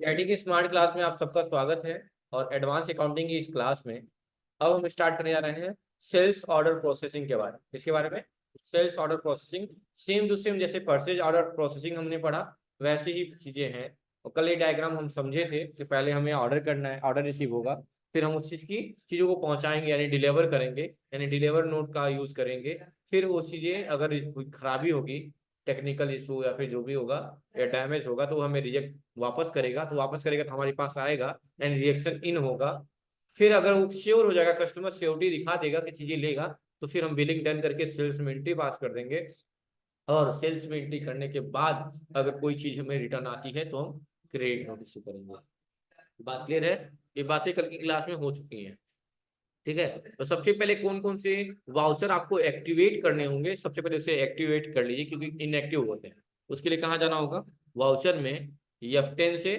IT की smart class में आप सबका स्वागत है। और एडवांस अकाउंटिंग की इस क्लास में अब हम स्टार्ट करने जा रहे हैं सेल्स ऑर्डर प्रोसेसिंग के बारे में। इसके बारे में sales order processing same to same जैसे परचेज ऑर्डर प्रोसेसिंग हमने पढ़ा वैसी ही चीजें हैं। और कल ये डायग्राम हम समझे थे कि पहले हमें ऑर्डर करना है, ऑर्डर रिसीव होगा, फिर हम उस चीज की चीजों को पहुंचाएंगे यानी डिलीवर करेंगे, यानी डिलीवर नोट का यूज करेंगे। फिर वो चीजें अगर कोई खराबी होगी, टेक्निकल इशू या फिर जो भी होगा या डैमेज होगा तो हमें रिजेक्ट वापस करेगा, तो वापस करेगा तो हमारे पास आएगा एंड रिएक्शन इन होगा। फिर अगर वो श्योर हो जाएगा, कस्टमर श्योरिटी दिखा देगा कि चीजें लेगा, तो फिर हम बिलिंग डन करके सेल्स में एंट्री पास कर देंगे। और सेल्स में एंट्री करने के बाद अगर कोई चीज हमें रिटर्न आती है तो हम क्रेडिट नोट इशू करेंगे। बात क्लियर है? ये बातें कल की क्लास में हो चुकी हैं। ठीक है, तो सबसे पहले कौन कौन से वाउचर आपको एक्टिवेट करने होंगे, सबसे पहले उसे एक्टिवेट कर लीजिए क्योंकि इनएक्टिव होते हैं। उसके लिए कहाँ जाना होगा? वाउचर में, F10 से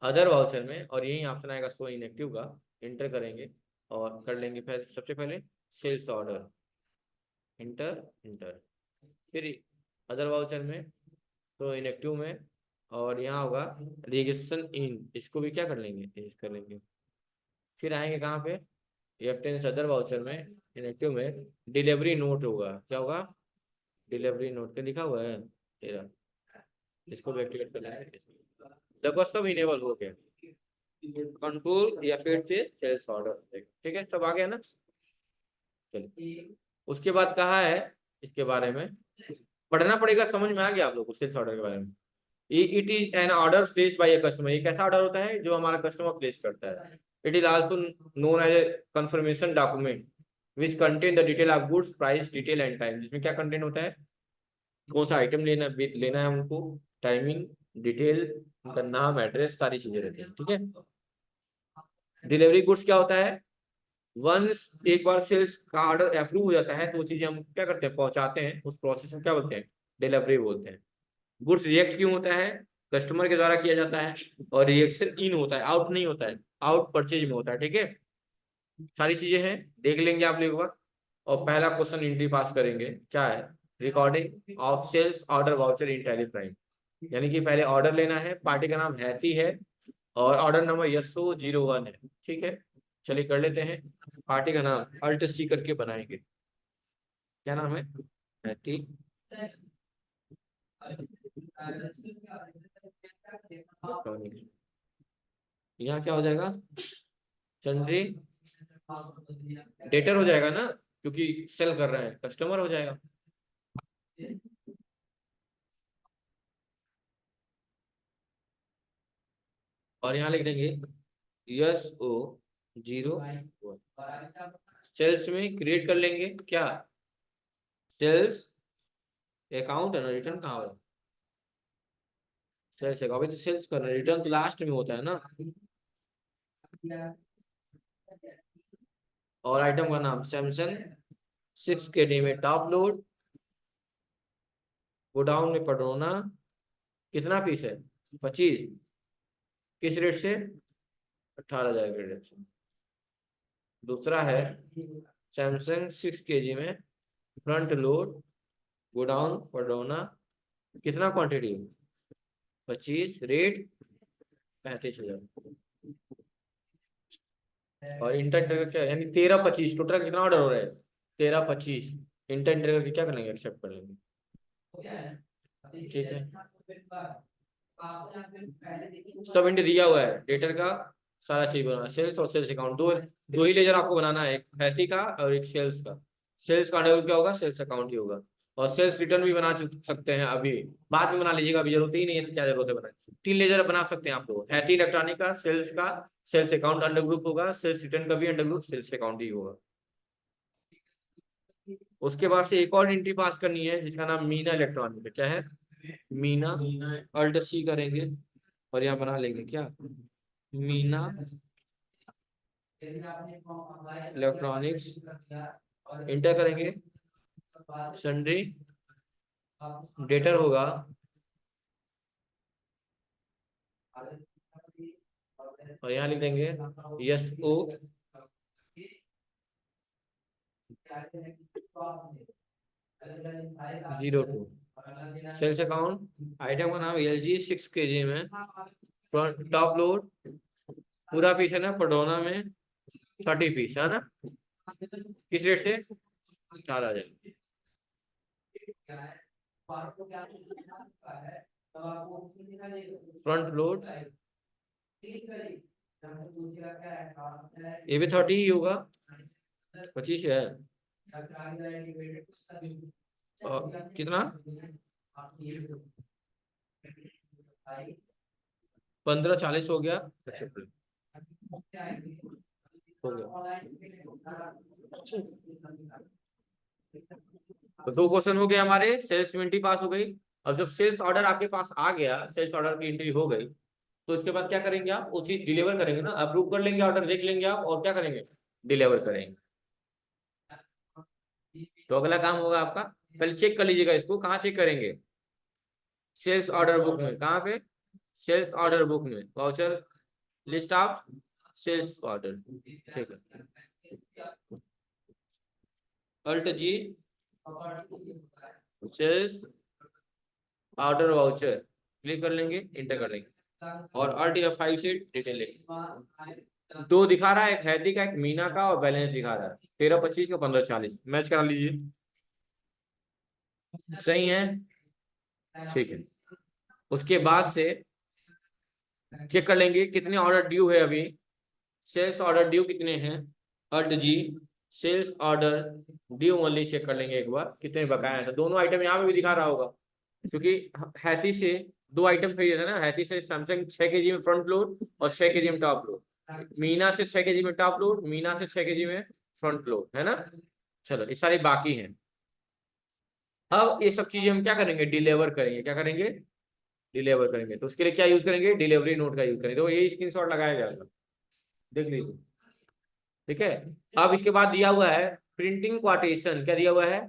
अदर वाउचर में, और यही ऑप्शन आएगा सो इनएक्टिव का, इंटर करेंगे और कर लेंगे। पहले सबसे पहले सेल्स ऑर्डर, इंटर इंटर, फिर अदर वाउचर में, तो इनएक्टिव में, और यहाँ होगा रजिस्ट्रेशन इन, इसको भी क्या कर लेंगे, चेंज कर लेंगे। फिर आएंगे कहाँ पे? F10 सदर वाउचर में, इनएक्टिव में डिलीवरी नोट होगा। क्या होगा? डिलीवरी नोट पे लिखा हुआ है तेरा, इसको भी एक्टिवेट कर लेंगे। लगभग सब इनेबल हो गया। कंट्रोल या फिर से सेल्स ऑर्डर, ठीक है, सब आ गया ना? चलिए, उसके बाद कहा है इसके बारे में पढ़ना पड़ेगा। समझ में आ गया आप लोग को सेल्स ऑर्डर के बारे में? It is an order placed bye a customer. ये कैसा ऑर्डर होता है जो हमारा कस्टमर प्लेस करता है? It is also known as a confirmation document which contain the detail of goods price detail and time. जिसमें क्या कंटेंट होता है, कौन सा आइटम लेना है उनको, टाइमिंग, डिटेल, उनका नाम, एड्रेस, सारी चीजें रहती हैं। ठीक है। डिलीवरी गुड्स क्या होता है? वंस एक बार सेल्स का ऑर्डर अप्रूव हो जाता है तो वो चीजें हम क्या करते हैं, पहुंचाते हैं। उस प्रोसेस को क्या बोलते हैं? डिलीवरी बोलते हैं। गुड्स रिएक्ट क्यों होता है? कस्टमर के द्वारा किया जाता है। और रिएक्शन इन होता है, आउट नहीं होता है, आउट परचेज में होता है। ठीक है, सारी चीजें हैं, देख लेंगे आप लोग एक बार। और पहला क्वेश्चन एंट्री पास करेंगे, क्या है? Recording of sales order voucher in Tally Prime. यानी कि पहले ऑर्डर लेना है, पार्टी का नाम हैती है और ऑर्डर नंबर SO01 है। ठीक है, चलिए कर लेते हैं। पार्टी का नाम अल्ट C करके बनाएंगे। क्या नाम है? हैती। यहाँ क्या हो जाएगा? चंद्री डेटर हो जाएगा ना, क्योंकि सेल कर रहे हैं, कस्टमर हो जाएगा। और यहाँ लिख देंगे SO01। सेल्स में क्रिएट कर लेंगे क्या? सेल्स अकाउंट है ना, रिटर्न कहाँ होगा? सेल्स अकाउंट, अभी तो सेल्स कर रहे हैं, रिटर्न तो लास्ट में होता है ना। और आइटम का नाम सैमसंग 6 KD में टॉप लोड, गोडाउन में पडोना। कितना पीस है? 25। किस रेट से? 18,000 के रेट से। दूसरा है सैमसंग 6 KG में फ्रंट लोड, गोडाउन पडोना। कितना क्वांटिटी? 25, रेट 35,000। और इंटर क्या यानी 13-25, टोटल कितना ऑर्डर हो रहा है? 13-25। इंटर करके क्या करेंगे, एक्सेप्ट कर लेंगे। ठीक है, सब इंटर दिया हुआ है डेटर का, सारा चीज बनाना। सेल्स और सेल्स अकाउंट, दो दो ही लेजर आपको बनाना है, एक हैथी का और एक सेल्स का। सेल्स का अंडर क्या होगा? सेल्स अकाउंट ही होगा। और सेल्स रिटर्न भी बना सकते हैं, अभी बाद में बना लीजिएगा, अभी जरूरत ही नहीं है तो क्या जरूरत है बनाने। 3 लेजर बना सकते हैं आप लोग, हैथी इलेक्ट्रॉनिक का, सेल्स का। सेल्स अकाउंट अंडर ग्रुप होगा, सेल्स रिटर्न का भी अंडर ग्रुप सेल्स अकाउंट ही होगा। उसके बाद से एक और एंट्री पास करनी है जिसका नाम मीना इलेक्ट्रॉनिक है। क्या है? मीना, अल्ट C करेंगे और यहाँ बना लेंगे क्या? मीना इलेक्ट्रॉनिक्स, इंटर करेंगे। सन्ड्री डेटर होगा, और यहाँ लिख देंगे SO02। सेल्स अकाउंट, आइटम का नाम LG 6 KG में टॉप लोड पूरा पीस है ना पडोना में 30 पीस है ना, किस रेट से 4,000। फ्रंट लोड ये भी 30 ही होगा, 25 है। और कितना 1540 हो गया, हो गया। तो 2 क्वेश्चन हो गए हमारे, सेल्स इन्वेंटरी पास हो गई। अब जब सेल्स ऑर्डर आपके पास आ गया, सेल्स ऑर्डर की एंट्री हो गई, तो इसके बाद क्या करेंगे आप, वो चीज डिलीवर करेंगे ना, अप्रूव कर लेंगे ऑर्डर, देख लेंगे आप, और क्या करेंगे, डिलीवर करेंगे। तो अगला काम होगा आपका, पहले चेक कर लीजिएगा इसको, कहाँ चेक करेंगे, सेल्स ऑर्डर बुक में। कहाँ पे, सेल्स ऑर्डर बुक में, voucher list of sales order, ठीक है। Alt G sales order voucher click कर लेंगे, इंटर कर लेंगे, और अल्ट F5 से डिटेल लेंगे। 2 दिखा रहा है, एक हैदी का, एक मीना का, और बैलेंस दिखा रहा है 1325 का 1540, मैच करा लीजिए, सही है, ठीक है। उसके बाद से चेक कर लेंगे कितने ऑर्डर ड्यू है अभी, सेल्स ऑर्डर ड्यू कितने हैं, alt G sales order due only check कर लेंगे एक बार, कितने बकाया है। तो दोनों आइटम यहाँ पे भी दिखा रहा होगा, क्योंकि हैती से 2 आइटम खरीदे थे ना, हैती से सैमसंग 6 kg में फ्रंट लोड और 6 kg में टॉप लोड, मीना से 6 kg में टॉप लोड, मीना से 6 kg में फ्रंट लोड, है ना। चलो ये सारी बाकी हैं। अब ये सब चीजें हम क्या करेंगे, डिलीवर करेंगे, क्या करेंगे, डिलीवर करेंगे। तो उसके लिए क्या यूज करेंगे, डिलीवरी नोट का यूज करेंगे। तो ये स्क्रीनशॉट लगाया जाएगा, देख लीजिए, ठीक है। अब इसके बाद दिया हुआ है प्रिंटिंग क्वाटेशन, क्या दिया हुआ है,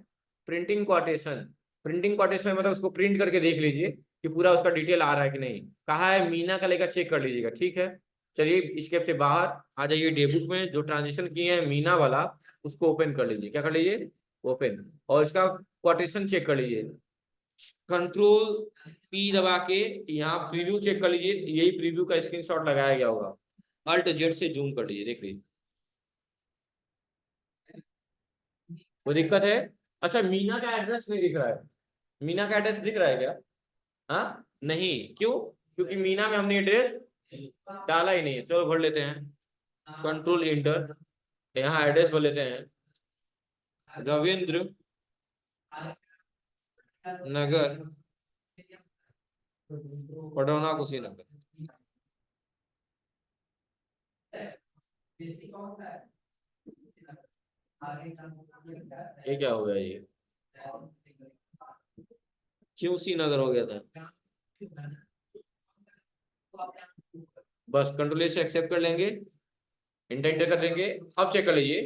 प्रिंटिंग क्वाटेशन। प्रिंटिंग क्वाटेशन मतलब उसको प्रिंट करके देख लीजिए कि पूरा उसका डिटेल आ रहा है कि नहीं। कहा है मीना का लेकर चेक कर लीजिएगा, ठीक है। चलिए स्केप से बाहर आ जाइए, डेबुक में जो ट्रांजेक्शन किए हैं मीना वाला, उसको ओपन कर लीजिए, क्या कर लीजिए, ओपन, और इसका क्वाटेशन चेक कर लीजिए। कंट्रोल P दबा के यहाँ प्रीव्यू चेक कर लीजिए, यही प्रीव्यू का स्क्रीनशॉट लगाया गया होगा, अल्ट जेड से जूम कर लीजिए, देख लीजिए, वो दिक्कत है। अच्छा मीना का एड्रेस नहीं दिख रहा है, मीना का एड्रेस दिख रहा है क्या, हाँ नहीं, क्यों, क्योंकि मीना में हमने एड्रेस डाला ही नहीं है। चलो भर लेते हैं, कंट्रोल इंटर, यहाँ एड्रेस भर लेते हैं, रविंद्र नगर, पडौना कुशीनगर। ये क्या हो गया, ये क्यों सी नगर हो गया था, बस कंट्रोल से एक्सेप्ट कर लेंगे, इंटर कर देंगे। अब चेक कर लीजिए,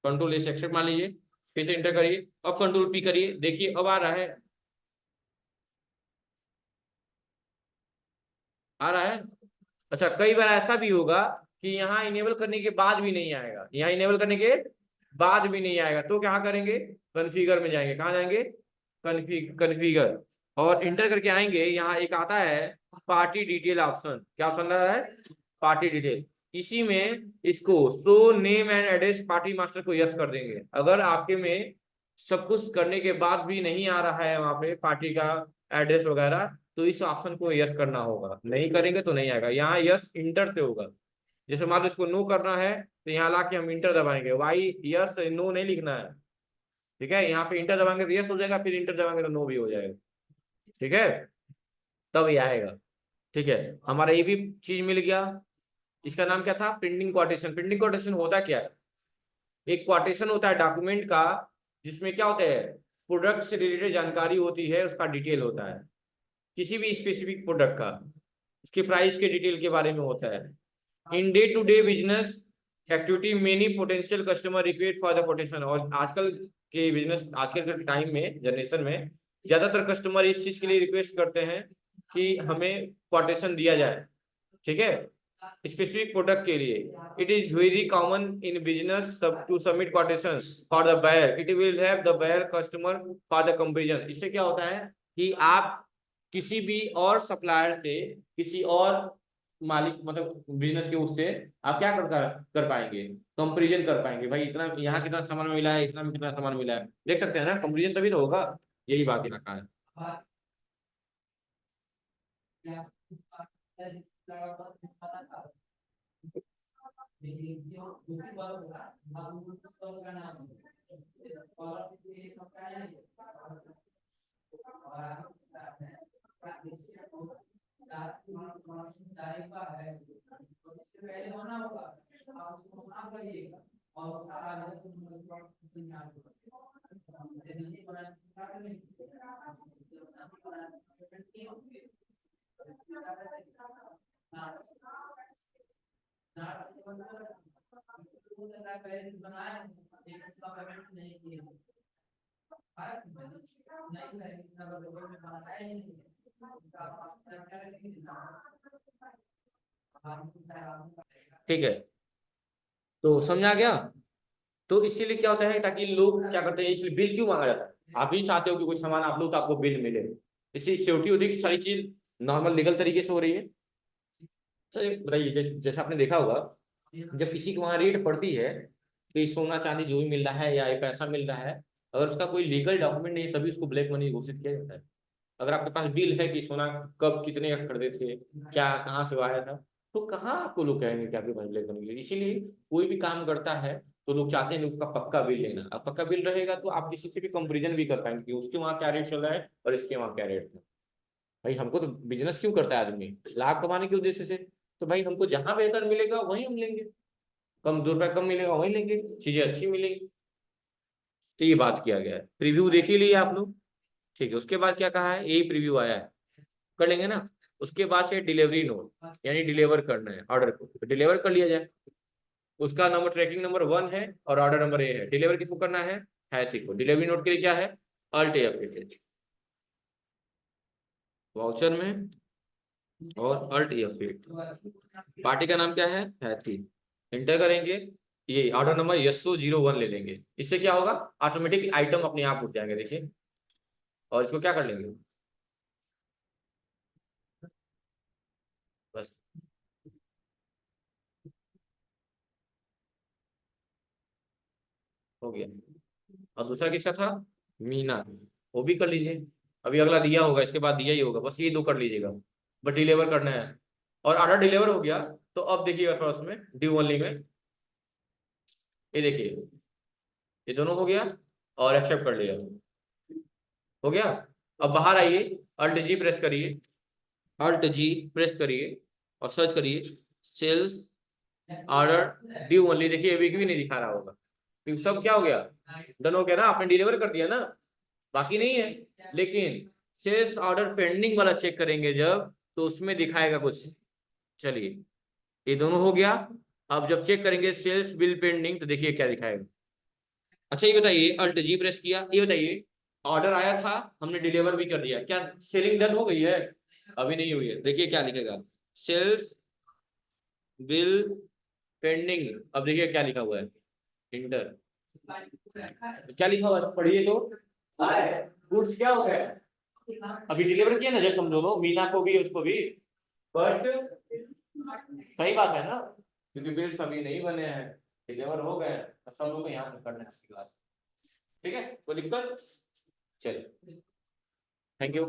कंट्रोल से एक्सेप्ट मान लीजिए, फिर से इंटर करिए, अब कंट्रोल P करिए, देखिए अब आ रहा है, आ रहा है। अच्छा कई बार ऐसा भी होगा कि यहाँ इनेबल करने के बाद भी नहीं आएगा, यहाँ इनेबल करने के बाद भी नहीं आएगा, तो क्या करेंगे, कॉन्फ़िगर में जाएंगे, कहाँ जाएंगे, कॉन्फ़िगर, और इंटर करके आएंगे, यहाँ एक आता है पार्टी डिटेल ऑप्शन, क्या ऑप्शन आ रहा है, पार्टी डिटेल। इसी में इसको show name and address party master को यस कर देंगे। अगर आपके में सब कुछ करने के बाद भी नहीं आ रहा है वहां पे पार्टी का एड्रेस वगैरह, तो इस ऑप्शन को यस करना होगा, नहीं करेंगे तो नहीं आएगा। यहाँ यस इंटर से होगा, जैसे मान लो इसको नो करना है तो यहाँ ला के हम इंटर दबाएंगे, वाई यस नो नहीं लिखना है, ठीक है। यहाँ पे इंटर दबाएंगे तो यस हो जाएगा, फिर इंटर दबाएंगे तो नो भी हो जाएगा, ठीक है, तब ये आएगा, ठीक है। हमारा ये भी चीज मिल गया। इसका नाम क्या था, प्रिंटिंग क्वाटेशन। प्रिंटिंग क्वाटेशन होता क्या है, एक क्वाटेशन होता है डॉक्यूमेंट का, जिसमें क्या होता है, प्रोडक्ट से रिलेटेड जानकारी होती है, उसका डिटेल होता है, किसी भी स्पेसिफिक प्रोडक्ट का, उसके प्राइस के डिटेल के बारे में होता है। In day to day business activity many potential customer request for the quotation, और आजकल के बिजनेस, आजकल के टाइम में, जनरेशन में ज्यादातर कस्टमर इस चीज के लिए रिक्वेस्ट करते हैं कि हमें कोटेशन दिया जाए, ठीक है, स्पेसिफिक प्रोडक्ट के लिए। It is very common in business to submit quotation for the buyer, it will have the buyer customer for the comparison. इससे क्या होता है कि आप किसी भी और सप्लायर से, किसी और मालिक मतलब बिजनेस के उससे आप क्या कर पाएंगे, कंपैरिजन कर पाएंगे। भाई इतना यहाँ कितना सामान मिला है, इतना में कितना सामान मिला है, देख सकते हैं ना, कंपैरिजन तभी तो होगा। यही बात यहाँ का है। ठीक है, तो समझा गया। तो इसीलिए क्या होता है, ताकि लोग क्या करते हैं, इसलिए बिल क्यों मांगा जाता है। आप भी चाहते हो कि कोई सामान आप लो तो आपको बिल मिले, इसलिए सिक्योरिटी होती है कि सारी चीज नॉर्मल लीगल तरीके से हो रही है। चलिए बताइए, जैसे आपने देखा होगा, जब किसी को वहां रेट पड़ती है तो ये सोना चांदी जो भी मिल रहा है या ये पैसा मिल रहा है, अगर उसका कोई लीगल डॉक्यूमेंट नहीं है तभी उसको ब्लैक मनी घोषित किया जाता है। अगर आपके पास बिल है कि सोना कब कितने का खरीदे थे, क्या कहाँ से आया था, तो कहाँ आपको लोग कहेंगे कि आपके पास ब्लैक मनी है। इसीलिए कोई भी काम करता है तो लोग चाहते हैं कि उसका पक्का बिल लेना। अब पक्का बिल रहेगा तो आप किसी से भी कंपेरिजन भी कर पाएंगे कि उसके वहाँ क्या रेट चल रहा है और इसके वहाँ क्या रेट है। भाई हमको तो बिजनेस क्यों करता है आदमी, लाभ कमाने के उद्देश्य से। तो भाई हमको जहां बेहतर मिलेगा वहीं हम लेंगे, कम 2 रुपया कम मिलेगा वहीं लेंगे, चीजें अच्छी मिलेगी। तो ये बात किया गया है। प्रीव्यू देख ही लिए आप लोग, ठीक है। उसके बाद क्या कहा है, यही प्रीव्यू आया है, कर लेंगे ना। उसके बाद से डिलीवरी नोट, यानी डिलीवर करना है ऑर्डर को, तो डिलीवर कर लिया जाए। उसका नंबर ट्रैकिंग नंबर 1 है और ऑर्डर नंबर ए है। डिलीवर किसको करना है, हैथी को। डिलीवरी नोट के लिए क्या है, अल्ट F8, वाउचर में और अल्ट F8। पार्टी का नाम क्या है, हैथी। एंटर करेंगे, ये ऑर्डर नंबर SO01 ले लेंगे। इससे क्या होगा, ऑटोमेटिक आइटम अपने आप उठ जाएंगे, देखिए। और इसको क्या कर लेंगे, बस हो गया। और दूसरा किसका था, मीना, वो भी कर लीजिए। अभी अगला दिया होगा, इसके बाद दिया ही होगा, बस ये दो कर लीजिएगा। बस डिलीवर करना है। और ऑर्डर डिलीवर हो गया, तो अब देखिएगा थोड़ा उसमें ड्यू ओनली में, ये देखिए, ये दोनों हो गया और एक्सेप्ट कर लिया, हो गया। अब बाहर आइए, अल्ट जी प्रेस करिए, अल्ट जी प्रेस करिए और सर्च करिए सेल्स ऑर्डर ड्यू ओनली। देखिए अभी भी नहीं दिखा रहा होगा क्योंकि सब क्या हो गया, डन हो गया ना, आपने डिलीवर कर दिया ना, बाकी नहीं है। लेकिन सेल्स ऑर्डर पेंडिंग वाला चेक करेंगे जब, तो उसमें दिखाएगा कुछ। चलिए, ये दोनों हो गया। अब जब चेक करेंगे सेल्स बिल पेंडिंग, तो देखिए क्या दिखाएगा। अच्छा ये बताइए, अल्ट जी प्रेस किया, ये बताइए, ऑर्डर आया था, हमने डिलीवर भी कर दिया, क्या सेलिंग डन हो गई है, अभी नहीं हुई है। देखिए क्या लिखेगा, सेल्स बिल पेंडिंग। अब देखिए क्या लिखा हुआ है, इंटर, क्या लिखा हुआ है पढ़िए तो। गुड्स क्या हो गया, अभी डिलीवर किया ना, जैसे समझो लो, मीना को भी उसको भी, बट सही बात है ना, क्योंकि बिल्स अभी नहीं बने हैं, डिलीवर हो गए हैं, तो सब लोग को यहाँ पे करना है इसकी क्लास। ठीक है, कोई दिक्कत, चलिए, थैंक यू।